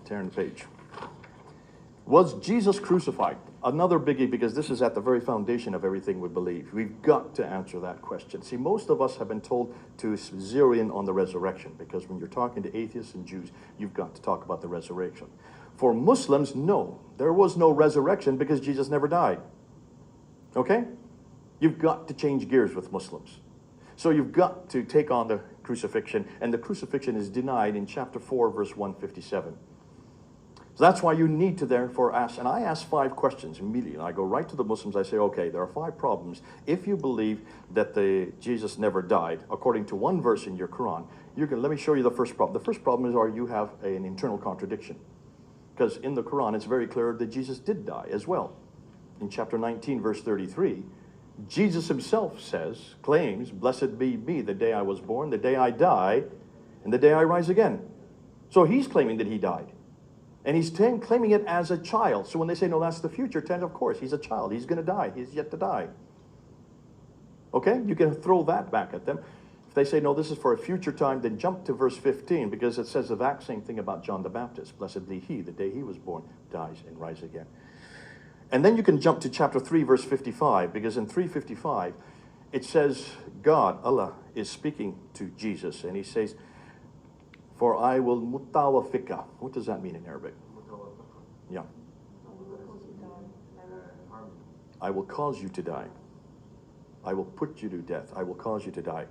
Turn the page. Was Jesus crucified? Another biggie, because this is at the very foundation of everything we believe. We've got to answer that question. See, most of us have been told to zero in on the resurrection, because when you're talking to atheists and Jews, you've got to talk about the resurrection. For Muslims, no. There was no resurrection because Jesus never died. Okay? You've got to change gears with Muslims. So you've got to take on the crucifixion, and the crucifixion is denied in chapter 4, verse 157. So that's why you need to therefore ask, and I ask 5 questions immediately. I go right to the Muslims. I say, okay, there are 5 problems. If you believe that Jesus never died, according to one verse in your Quran, let me show you the first problem. The first problem is, you have an internal contradiction. Because in the Quran, it's very clear that Jesus did die as well. In chapter 19, verse 33, Jesus himself claims, blessed be me the day I was born, the day I die, and the day I rise again. So he's claiming that he died. And he's claiming it as a child. So when they say, no, that's the future tense, of course, he's a child. He's going to die. He's yet to die. Okay? You can throw that back at them. If they say, no, this is for a future time, then jump to verse 15, because it says the exact same thing about John the Baptist. Blessed be he, the day he was born, dies, and rise again. And then you can jump to chapter 3, verse 55, because in 3:55, it says God, Allah, is speaking to Jesus, and he says, for I will mutawafika. What does that mean in Arabic? Yeah. I will cause you to die. I will put you to death. I will cause you to die.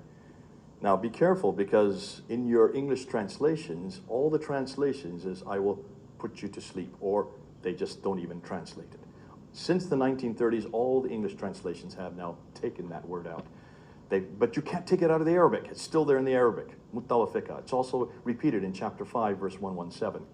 Now be careful, because in your English translations, all the translations is I will put you to sleep, or they just don't even translate it. Since the 1930s, all the English translations have now taken that word out. But you can't take it out of the Arabic. It's still there in the Arabic. Mutawafika. It's also repeated in chapter 5, verse 117.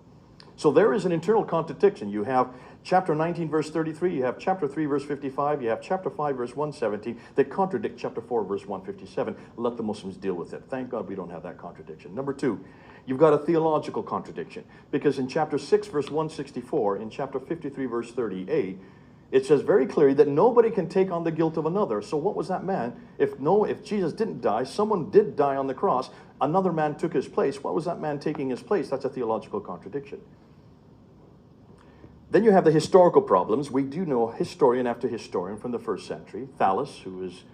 So there is an internal contradiction. You have chapter 19, verse 33. You have chapter 3, verse 55. You have chapter 5, verse 117 that contradict chapter 4, verse 157. Let the Muslims deal with it. Thank God we don't have that contradiction. Number 2, you've got a theological contradiction. Because in chapter 6, verse 164, in chapter 53, verse 38, it says very clearly that nobody can take on the guilt of another. So what was that man? If Jesus didn't die, someone did die on the cross. Another man took his place. What was that man taking his place? That's a theological contradiction. Then you have the historical problems. We do know historian after historian from the 1st century. Thales, who is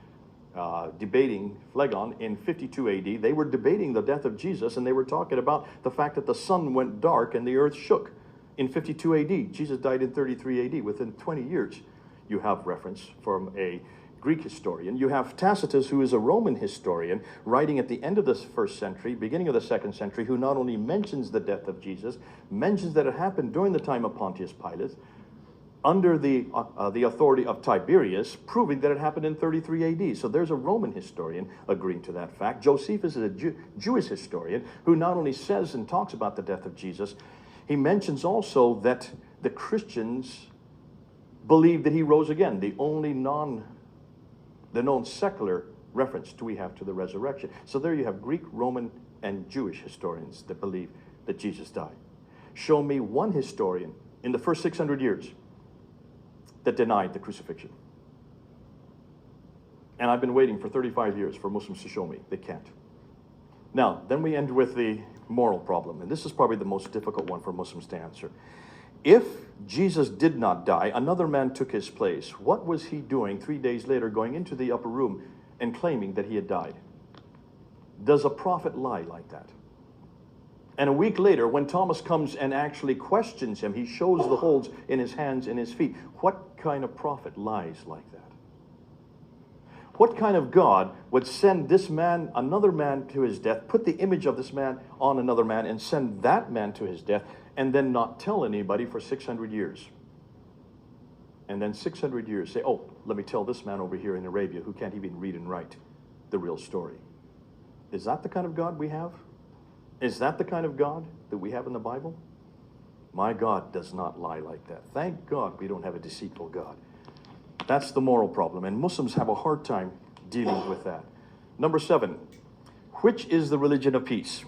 debating Phlegon in 52 AD. They were debating the death of Jesus, and they were talking about the fact that the sun went dark and the earth shook. In 52 AD, Jesus died in 33 AD, within 20 years. You have reference from a Greek historian. You have Tacitus, who is a Roman historian, writing at the end of the 1st century, beginning of the 2nd century, who not only mentions the death of Jesus, mentions that it happened during the time of Pontius Pilate, under the authority of Tiberius, proving that it happened in 33 AD. So there's a Roman historian agreeing to that fact. Josephus is a Jewish historian who not only says and talks about the death of Jesus, he mentions also that the Christians believe that he rose again, the only known secular reference we have to the resurrection. So there you have Greek, Roman, and Jewish historians that believe that Jesus died. Show me one historian in the first 600 years that denied the crucifixion. And I've been waiting for 35 years for Muslims to show me. They can't. Now, then we end with the moral problem, and this is probably the most difficult one for Muslims to answer. If Jesus did not die, another man took his place, what was he doing 3 days later, going into the upper room and claiming that he had died? Does a prophet lie like that? And a week later, when Thomas comes and actually questions him, he shows the holes in his hands and his feet. What kind of prophet lies like that? What kind of God would send this man, another man, to his death, put the image of this man on another man, and send that man to his death, and then not tell anybody for 600 years? And then 600 years say, oh, let me tell this man over here in Arabia who can't even read and write the real story. Is that the kind of God we have? Is that the kind of God that we have in the Bible? My God does not lie like that. Thank God we don't have a deceitful God. That's the moral problem, and Muslims have a hard time dealing with that. Number 7, which is the religion of peace?